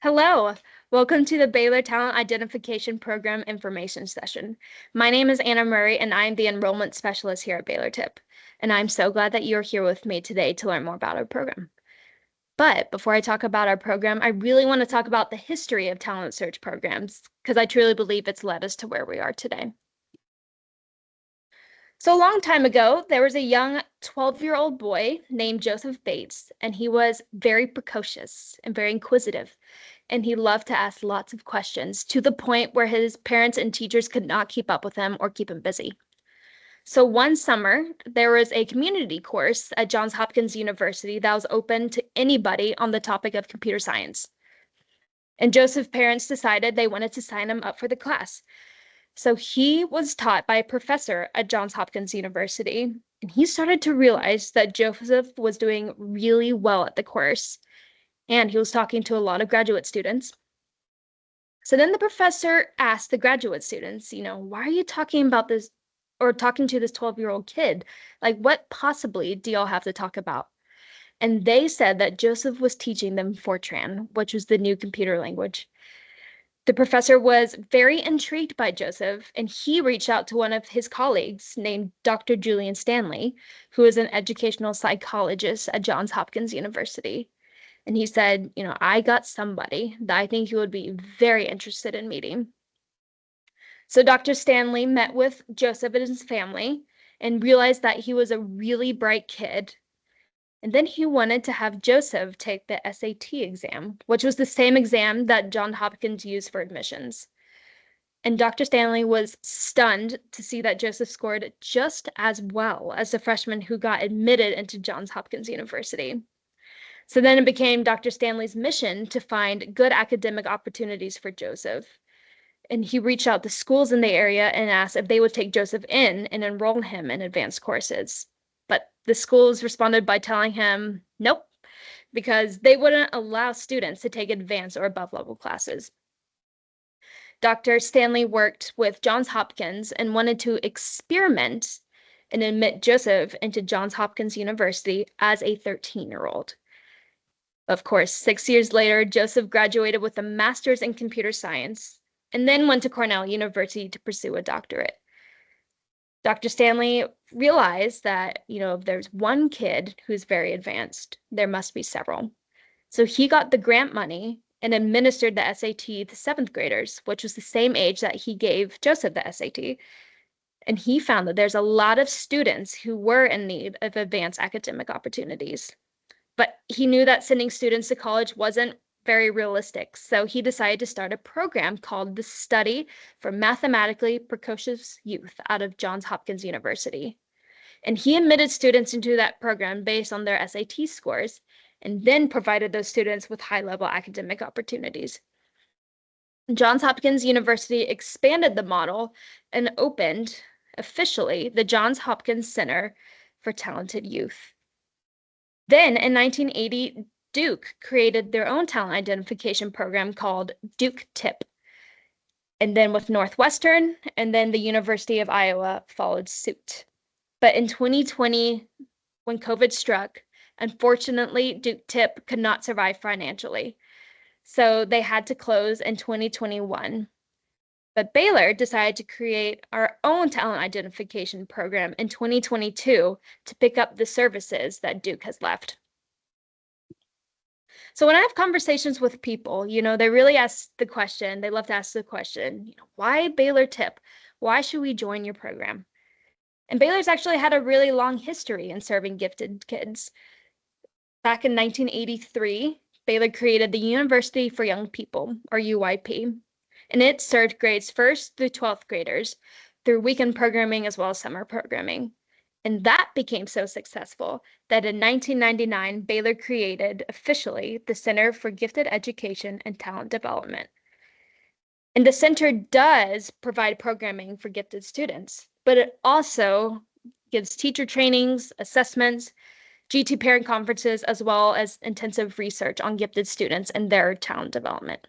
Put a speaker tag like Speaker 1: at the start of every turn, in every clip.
Speaker 1: Hello, welcome to the Baylor Talent Identification Program information session. My name is Anna Murray, and I'm the enrollment specialist here at Baylor TIP. And I'm so glad that you're here with me today to learn more about our program. But before I talk about our program, I really want to talk about the history of talent search programs, because I truly believe it's led us to where we are today. So a long time ago, there was a young 12-year-old boy named Joseph Bates, and he was very precocious and very inquisitive. And he loved to ask lots of questions to the point where his parents and teachers could not keep up with him or keep him busy. So one summer, there was a community course at Johns Hopkins University that was open to anybody on the topic of computer science. And Joseph's parents decided they wanted to sign him up for the class. So he was taught by a professor at Johns Hopkins University, and he started to realize that Joseph was doing really well at the course, and he was talking to a lot of graduate students. So then the professor asked the graduate students, why are you talking about this or talking to this 12-year-old kid? Like, what possibly do y'all have to talk about? And they said that Joseph was teaching them Fortran, which was the new computer language. The professor was very intrigued by Joseph, and he reached out to one of his colleagues named Dr. Julian Stanley, who is an educational psychologist at Johns Hopkins University. And he said, I got somebody that I think you would be very interested in meeting. So Dr. Stanley met with Joseph and his family and realized that he was a really bright kid. And then he wanted to have Joseph take the SAT exam, which was the same exam that Johns Hopkins used for admissions. And Dr. Stanley was stunned to see that Joseph scored just as well as the freshman who got admitted into Johns Hopkins University. So then it became Dr. Stanley's mission to find good academic opportunities for Joseph. And he reached out to schools in the area and asked if they would take Joseph in and enroll him in advanced courses. But the schools responded by telling him nope, because they wouldn't allow students to take advanced or above level classes. Dr. Stanley worked with Johns Hopkins and wanted to experiment and admit Joseph into Johns Hopkins University as a 13-year-old. Of course, 6 years later, Joseph graduated with a master's in computer science and then went to Cornell University to pursue a doctorate. Dr. Stanley realized that, if there's one kid who's very advanced, there must be several. So he got the grant money and administered the SAT to seventh graders, which was the same age that he gave Joseph the SAT. And he found that there's a lot of students who were in need of advanced academic opportunities. But he knew that sending students to college wasn't very realistic. So he decided to start a program called the Study for Mathematically Precocious Youth out of Johns Hopkins University. And he admitted students into that program based on their SAT scores, and then provided those students with high-level academic opportunities. Johns Hopkins University expanded the model and opened officially the Johns Hopkins Center for Talented Youth. Then in 1980, Duke created their own talent identification program called Duke TIP. And then with Northwestern, and then the University of Iowa followed suit. But in 2020, when COVID struck, unfortunately, Duke TIP could not survive financially. So they had to close in 2021. But Baylor decided to create our own talent identification program in 2022 to pick up the services that Duke has left. So when I have conversations with people, they really ask the question, they love to ask the question, why Baylor TIP? Why should we join your program? And Baylor's actually had a really long history in serving gifted kids. Back in 1983, Baylor created the University for Young People, or UYP, and it served grades 1st through 12th graders through weekend programming as well as summer programming. And that became so successful that in 1999, Baylor created officially the Center for Gifted Education and Talent Development. And the center does provide programming for gifted students, but it also gives teacher trainings, assessments, GT parent conferences, as well as intensive research on gifted students and their talent development.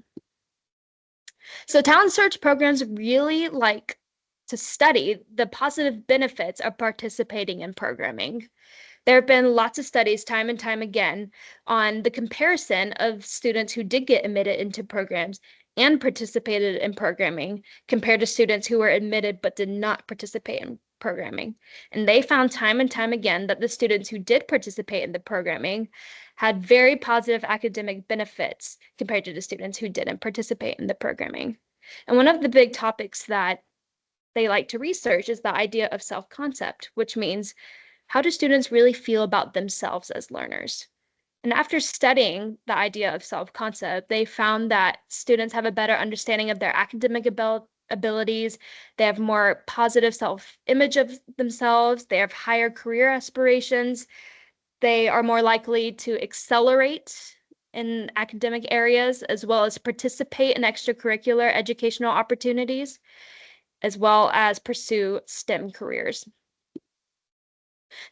Speaker 1: So talent search programs really like to study the positive benefits of participating in programming. There have been lots of studies time and time again on the comparison of students who did get admitted into programs and participated in programming compared to students who were admitted but did not participate in programming. And they found time and time again that the students who did participate in the programming had very positive academic benefits compared to the students who didn't participate in the programming. And one of the big topics that they like to research is the idea of self-concept, which means how do students really feel about themselves as learners? And after studying the idea of self-concept, they found that students have a better understanding of their academic abilities. They have more positive self-image of themselves. They have higher career aspirations. They are more likely to accelerate in academic areas, as well as participate in extracurricular educational opportunities, as well as pursue STEM careers.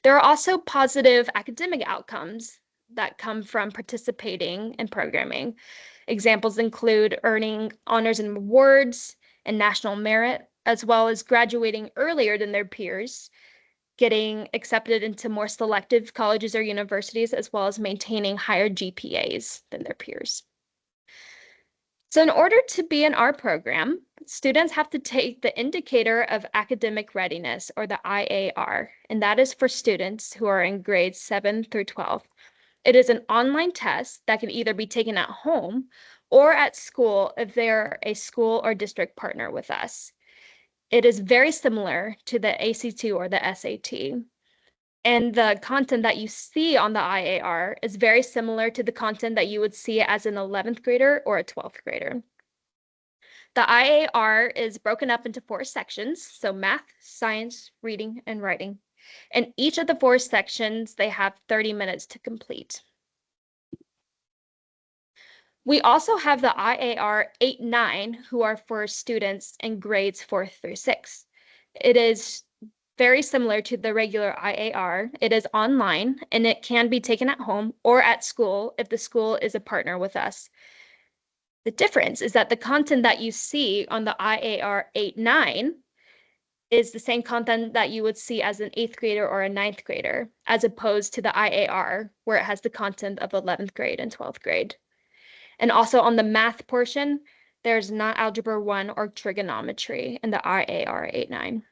Speaker 1: There are also positive academic outcomes that come from participating in programming. Examples include earning honors and awards and national merit, as well as graduating earlier than their peers, getting accepted into more selective colleges or universities, as well as maintaining higher GPAs than their peers. So in order to be in our program, students have to take the Indicator of Academic Readiness, or the IAR, and that is for students who are in grades 7 through 12. It is an online test that can either be taken at home or at school if they're a school or district partner with us. It is very similar to the ACT or the SAT. And the content that you see on the IAR is very similar to the content that you would see as an 11th grader or a 12th grader. The IAR is broken up into 4 sections, so math, science, reading, and writing. And each of the 4 sections, they have 30 minutes to complete. We also have the IAR 8-9, who are for students in grades 4 through 6. It is very similar to the regular IAR. It is online and it can be taken at home or at school if the school is a partner with us. The difference is that the content that you see on the IAR 8-9 is the same content that you would see as an 8th grader or a 9th grader, as opposed to the IAR, where it has the content of 11th grade and 12th grade. And also on the math portion, there's not Algebra 1 or trigonometry in the IAR 8-9.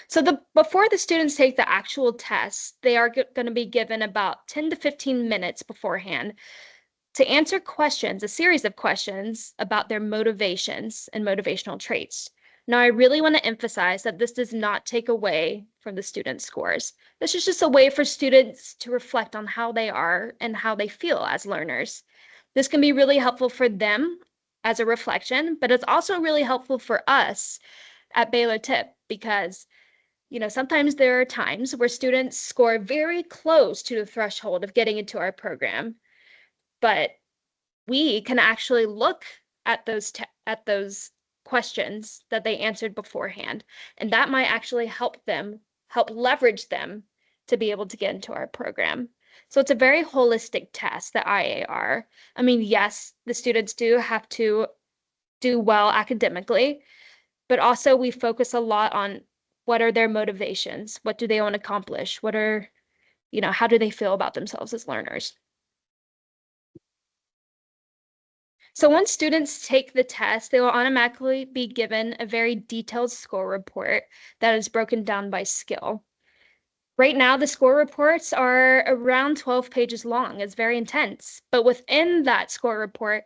Speaker 1: So before the students take the actual test, they are going to be given about 10 to 15 minutes beforehand to answer questions, a series of questions about their motivations and motivational traits. Now, I really want to emphasize that this does not take away from the students' scores. This is just a way for students to reflect on how they are and how they feel as learners. This can be really helpful for them as a reflection, but it's also really helpful for us at Baylor TIP because sometimes there are times where students score very close to the threshold of getting into our program, but we can actually look at those questions that they answered beforehand, and that might actually help leverage them to be able to get into our program. So it's a very holistic test, the IAR. I mean, yes, the students do have to do well academically, but also we focus a lot on what are their motivations? What do they want to accomplish? How do they feel about themselves as learners? So once students take the test, they will automatically be given a very detailed score report that is broken down by skill. Right now, the score reports are around 12 pages long. It's very intense. But within that score report,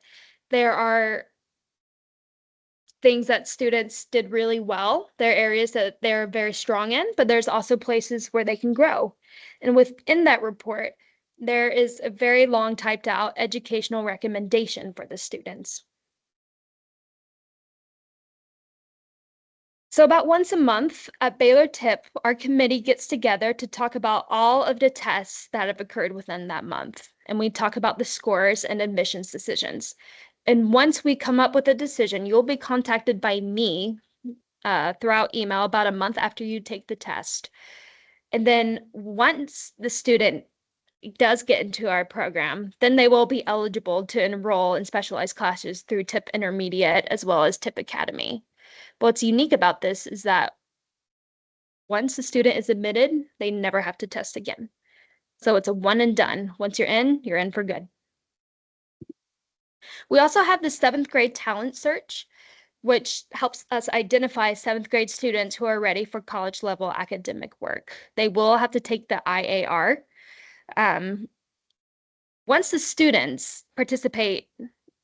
Speaker 1: there are things that students did really well. There are areas that they're very strong in, but there's also places where they can grow. And within that report, there is a very long typed out educational recommendation for the students. So about once a month at Baylor TIP, our committee gets together to talk about all of the tests that have occurred within that month. And we talk about the scores and admissions decisions. And once we come up with a decision, you'll be contacted by me throughout email about a month after you take the test. And then once the student does get into our program, then they will be eligible to enroll in specialized classes through TIP Intermediate as well as TIP Academy. What's unique about this is that Once a student is admitted, they never have to test again. So it's a one and done. Once you're in for good. We also have the 7th grade talent search, which helps us identify 7th grade students who are ready for college level academic work. They will have to take the IAR. Once the students participate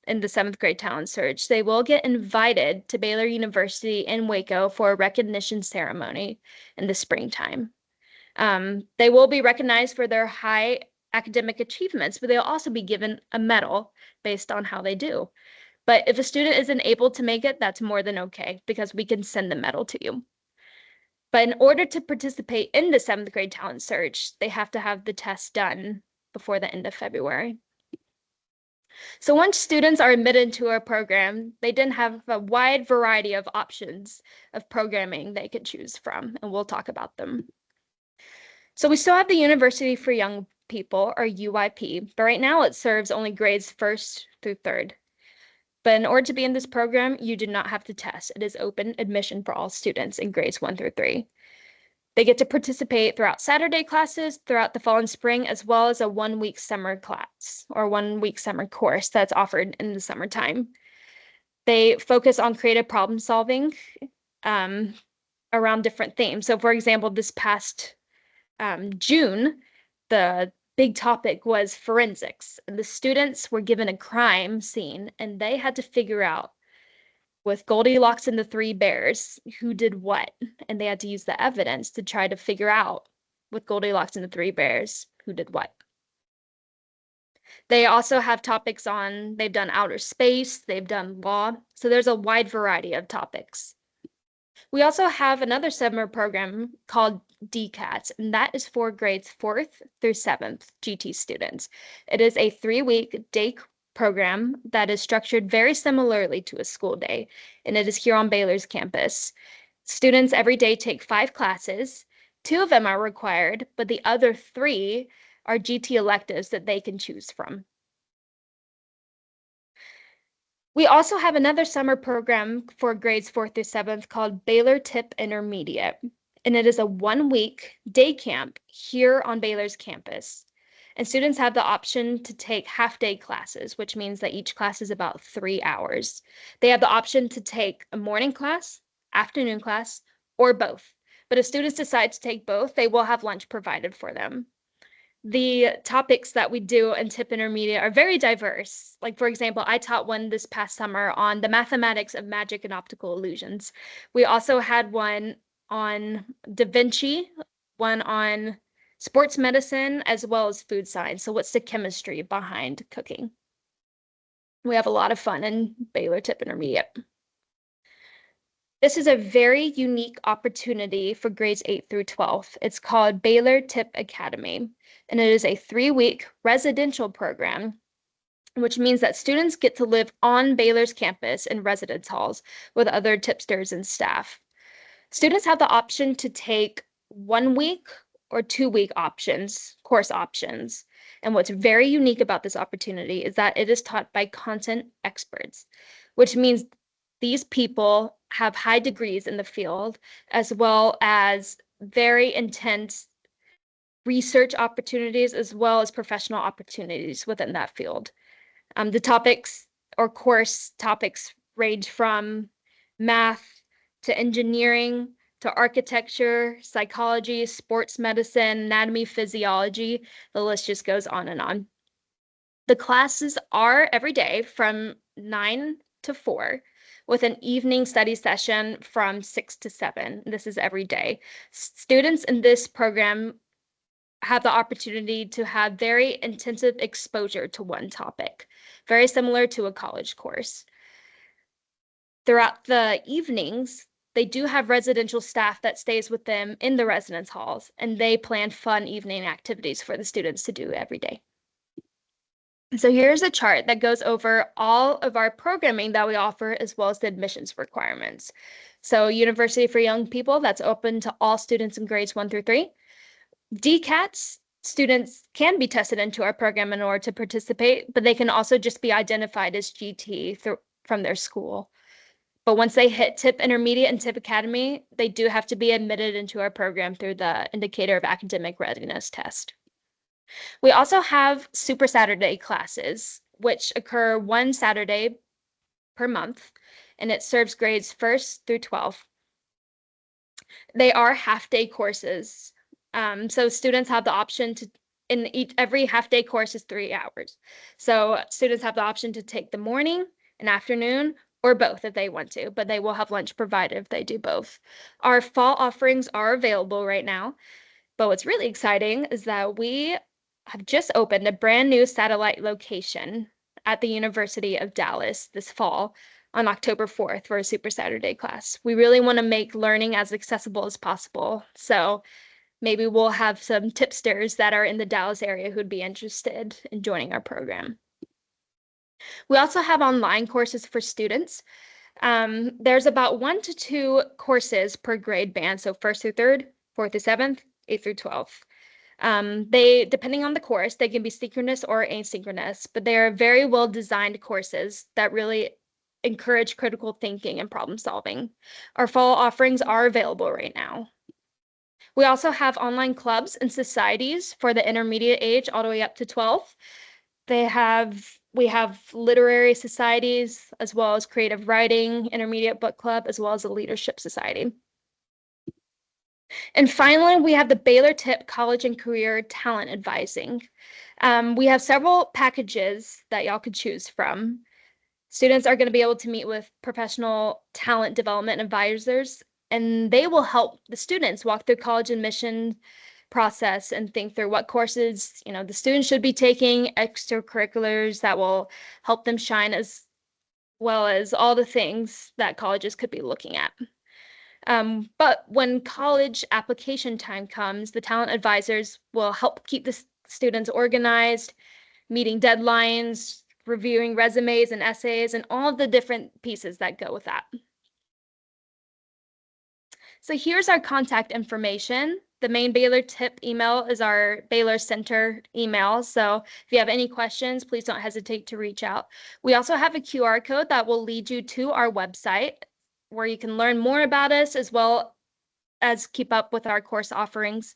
Speaker 1: in the 7th grade talent search, they will get invited to Baylor University in Waco for a recognition ceremony in the springtime. They will be recognized for their high academic achievements, but they'll also be given a medal based on how they do. But if a student isn't able to make it, that's more than okay because we can send the medal to you. But in order to participate in the 7th grade talent search, they have to have the test done before the end of February. So once students are admitted to our program, they then have a wide variety of options of programming they could choose from, and we'll talk about them. So we still have the University for Young People, or UYP, but right now it serves only grades 1st through 3rd. But in order to be in this program, you do not have to test. It is open admission for all students in grades 1 through 3. They get to participate throughout Saturday classes, throughout the fall and spring, as well as a 1-week summer class or 1-week summer course that's offered in the summertime. They focus on creative problem solving around different themes. So for example, this past June, the big topic was forensics. And the students were given a crime scene and they had to figure out with Goldilocks and the Three Bears who did what. And they had to use the evidence to try to figure out with Goldilocks and the Three Bears who did what. They also have topics on, they've done outer space, they've done law. So there's a wide variety of topics. We also have another summer program called DCATS, and that is for grades 4th through 7th GT students. It is a 3-week day program that is structured very similarly to a school day, and it is here on Baylor's campus. Students every day take 5 classes. 2 of them are required, but the other 3 are GT electives that they can choose from. We also have another summer program for grades 4th through 7th called Baylor TIP Intermediate, and it is a 1-week day camp here on Baylor's campus. And students have the option to take half-day classes, which means that each class is about 3 hours. They have the option to take a morning class, afternoon class, or both. But if students decide to take both, they will have lunch provided for them. The topics that we do in TIP Intermediate are very diverse. Like, for example, I taught one this past summer on the mathematics of magic and optical illusions. We also had one on Da Vinci, one on sports medicine, as well as food science. So what's the chemistry behind cooking? We have a lot of fun in Baylor TIP Intermediate. This is a very unique opportunity for grades 8 through 12. It's called Baylor TIP Academy, and it is a 3-week residential program, which means that students get to live on Baylor's campus in residence halls with other tipsters and staff. Students have the option to take 1-week or 2-week options, course options. And what's very unique about this opportunity is that it is taught by content experts, which means these people have high degrees in the field, as well as very intense research opportunities, as well as professional opportunities within that field. The topics or course topics range from math to engineering to architecture, psychology, sports medicine, anatomy, physiology. The list just goes on and on. The classes are every day from 9 to 4 with an evening study session from 6 to 7. This is every day. Students in this program have the opportunity to have very intensive exposure to one topic, very similar to a college course. Throughout the evenings, they do have residential staff that stays with them in the residence halls, and they plan fun evening activities for the students to do every day. So here's a chart that goes over all of our programming that we offer, as well as the admissions requirements. So University for Young People, that's open to all students in grades 1 through 3. DCATS, students can be tested into our program in order to participate, but they can also just be identified as GT from their school. But once they hit TIP Intermediate and TIP Academy, they do have to be admitted into our program through the Indicator of Academic Readiness test. We also have Super Saturday classes, which occur one Saturday per month, and it serves grades 1st through 12th. They are half-day courses. So students have the option to, every half-day course is 3 hours. So students have the option to take the morning and afternoon or both if they want to, but they will have lunch provided if they do both. Our fall offerings are available right now, but what's really exciting is that we have just opened a brand new satellite location at the University of Dallas this fall on October 4th for a Super Saturday class. We really want to make learning as accessible as possible. So maybe we'll have some tipsters that are in the Dallas area who'd be interested in joining our program. We also have online courses for students. There's about 1 to 2 courses per grade band, so 1st through 3rd, 4th through 7th, 8th through 12th. They, depending on the course, they can be synchronous or asynchronous, but they are very well designed courses that really encourage critical thinking and problem solving. Our fall offerings are available right now. We also have online clubs and societies for the intermediate age all the way up to 12. We have literary societies as well as creative writing, intermediate book club, as well as a leadership society. And finally, we have the Baylor TIP College and Career Talent Advising. We have several packages that y'all could choose from. Students are going to be able to meet with professional talent development advisors, and they will help the students walk through college admission process and think through what courses, the students should be taking, extracurriculars that will help them shine, as well as all the things that colleges could be looking at. But when college application time comes, the talent advisors will help keep the students organized, meeting deadlines, reviewing resumes and essays, and all of the different pieces that go with that. So here's our contact information. The main Baylor TIP email is our Baylor Center email. So if you have any questions, please don't hesitate to reach out. We also have a QR code that will lead you to our website where you can learn more about us as well as keep up with our course offerings.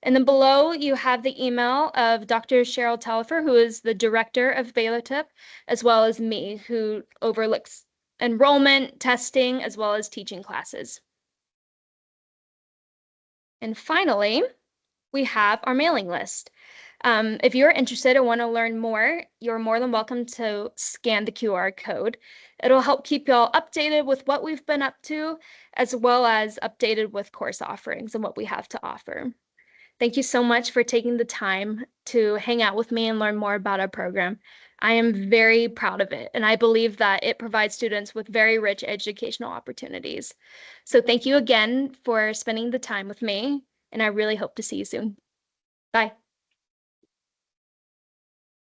Speaker 1: And then below you have the email of Dr. Cheryl Telfer, who is the director of Baylor TIP, as well as me, who overlooks enrollment, testing, as well as teaching classes. And finally, we have our mailing list. If you're interested or want to learn more, you're more than welcome to scan the QR code. It'll help keep y'all updated with what we've been up to, as well as updated with course offerings and what we have to offer. Thank you so much for taking the time to hang out with me and learn more about our program. I am very proud of it, and I believe that it provides students with very rich educational opportunities. So thank you again for spending the time with me, and I really hope to see you soon. Bye.